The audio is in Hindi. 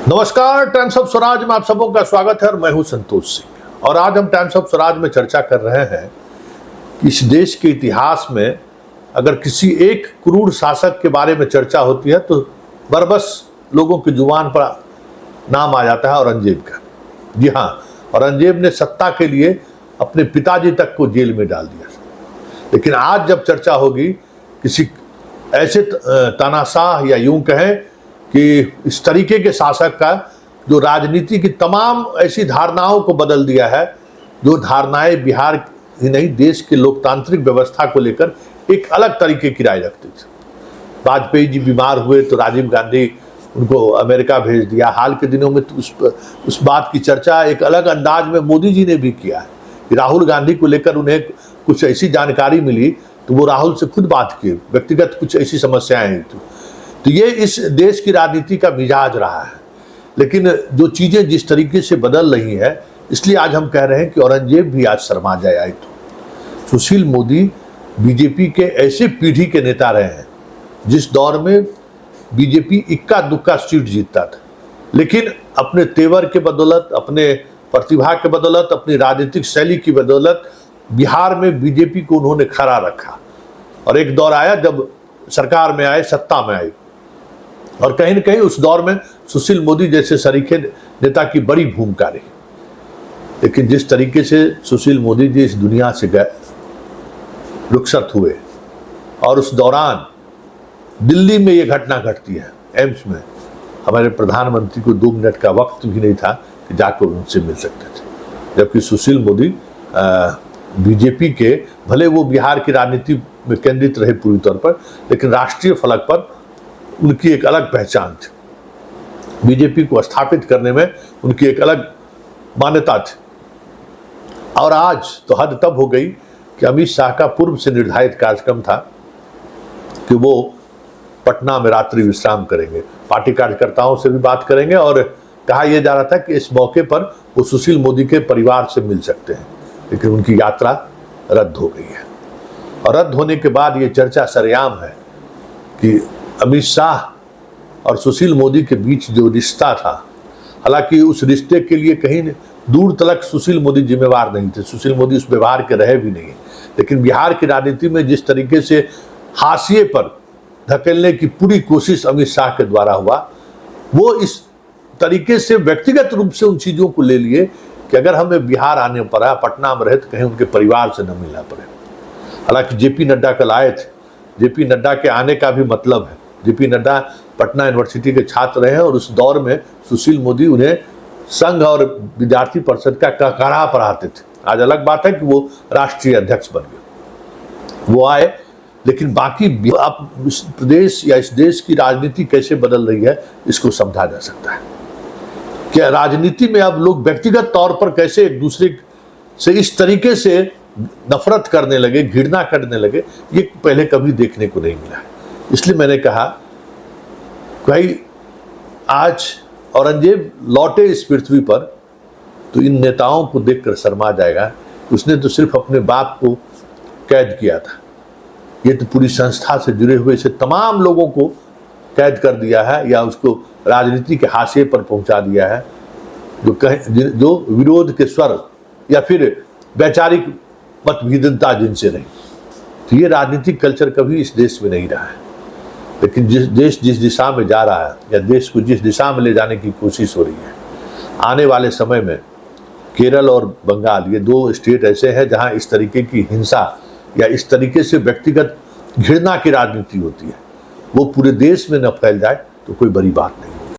नमस्कार, टाइम्स ऑफ स्वराज में आप सबों का स्वागत है और मैं हूं संतोष सिंह। और आज हम टाइम्स ऑफ स्वराज में चर्चा कर रहे हैं कि इस देश के इतिहास में अगर किसी एक क्रूर शासक के बारे में चर्चा होती है तो बरबस लोगों की जुबान पर नाम आ जाता है औरंगजेब का। जी हाँ, औरंगजेब ने सत्ता के लिए अपने पिताजी तक को जेल में डाल दिया। लेकिन आज जब चर्चा होगी किसी ऐसे तानाशाह या यूं कहें कि इस तरीके के शासक का जो राजनीति की तमाम ऐसी धारणाओं को बदल दिया है, जो धारणाएं बिहार ही नहीं देश के लोकतांत्रिक व्यवस्था को लेकर एक अलग तरीके की राय रखती थी। वाजपेयी जी बीमार हुए तो राजीव गांधी उनको अमेरिका भेज दिया। हाल के दिनों में तो उस बात की चर्चा एक अलग अंदाज में मोदी जी ने भी किया है कि राहुल गांधी को लेकर उन्हें कुछ ऐसी जानकारी मिली तो वो राहुल से खुद बात किए, व्यक्तिगत कुछ ऐसी समस्याएं हैं। तो ये इस देश की राजनीति का मिजाज रहा है। लेकिन जो चीज़ें जिस तरीके से बदल रही हैं, इसलिए आज हम कह रहे हैं कि औरंगजेब भी आज शर्मा जाए। आए तो सुशील मोदी बीजेपी के ऐसे पीढ़ी के नेता रहे हैं जिस दौर में बीजेपी इक्का दुक्का सीट जीतता था, लेकिन अपने तेवर के बदौलत, अपने प्रतिभा के बदौलत, अपनी राजनीतिक शैली की बदौलत बिहार में बीजेपी को उन्होंने खड़ा रखा। और एक दौर आया जब सरकार में आए, सत्ता में आए, और कहीं न कहीं उस दौर में सुशील मोदी जैसे सरीखे नेता की बड़ी भूमिका रही। लेकिन जिस तरीके से सुशील मोदी जी इस दुनिया से गए, रुखसत हुए, और उस दौरान दिल्ली में ये घटना घटती है, एम्स में हमारे प्रधानमंत्री को 2 मिनट का वक्त भी नहीं था कि जाकर उनसे मिल सकते थे। जबकि सुशील मोदी बीजेपी के, भले वो बिहार की राजनीति में केंद्रित रहे पूरी तौर पर, लेकिन राष्ट्रीय फलक पर उनकी एक अलग पहचान थी। बीजेपी को स्थापित करने में उनकी एक अलग मान्यता थी। और आज तो हद तब हो गई कि अमित शाह का पूर्व से निर्धारित कार्यक्रम था कि वो पटना में रात्रि विश्राम करेंगे, पार्टी कार्यकर्ताओं से भी बात करेंगे, और कहा यह जा रहा था कि इस मौके पर वो सुशील मोदी के परिवार से मिल सकते हैं। लेकिन उनकी यात्रा रद्द हो गई है। और रद्द होने के बाद ये चर्चा सरेआम है कि अमित शाह और सुशील मोदी के बीच जो रिश्ता था, हालांकि उस रिश्ते के लिए कहीं दूर तक सुशील मोदी जिम्मेवार नहीं थे, सुशील मोदी उस व्यवहार के रहे भी नहीं, लेकिन बिहार की राजनीति में जिस तरीके से हाशिए पर धकेलने की पूरी कोशिश अमित शाह के द्वारा हुआ, वो इस तरीके से व्यक्तिगत रूप से उन चीज़ों को ले लिए कि अगर हमें बिहार आने पड़ा, पटना में रहे, तो कहीं उनके परिवार से न मिलना पड़े। हालांकि जेपी नड्डा कल आए थे। जेपी नड्डा के आने का भी मतलब है, जेपी नड्डा पटना यूनिवर्सिटी के छात्र रहे हैं और उस दौर में सुशील मोदी उन्हें संघ और विद्यार्थी परिषद का कड़ा पढ़ाते थे। आज अलग बात है कि वो राष्ट्रीय अध्यक्ष बन गए, वो आए। लेकिन बाकी आप इस प्रदेश या इस देश की राजनीति कैसे बदल रही है, इसको समझा जा सकता है। क्या राजनीति में अब लोग व्यक्तिगत तौर पर कैसे एक दूसरे से इस तरीके से नफरत करने लगे, घृणा करने लगे, ये पहले कभी देखने को नहीं मिला है। इसलिए मैंने कहा भाई, आज औरंगजेब लौटे इस पृथ्वी पर तो इन नेताओं को देखकर शर्मा जाएगा। उसने तो सिर्फ अपने बाप को कैद किया था, ये तो पूरी संस्था से जुड़े हुए से तमाम लोगों को कैद कर दिया है या उसको राजनीति के हाशिए पर पहुंचा दिया है, जो विरोध के स्वर या फिर वैचारिक मतभेदता जिनसे नहीं। तो ये राजनीतिक कल्चर कभी इस देश में नहीं रहा है। लेकिन जिस दिशा में जा रहा है या देश को जिस दिशा में ले जाने की कोशिश हो रही है, आने वाले समय में केरल और बंगाल, ये 2 स्टेट ऐसे हैं जहां इस तरीके की हिंसा या इस तरीके से व्यक्तिगत घृणा की राजनीति होती है, वो पूरे देश में न फैल जाए तो कोई बड़ी बात नहीं।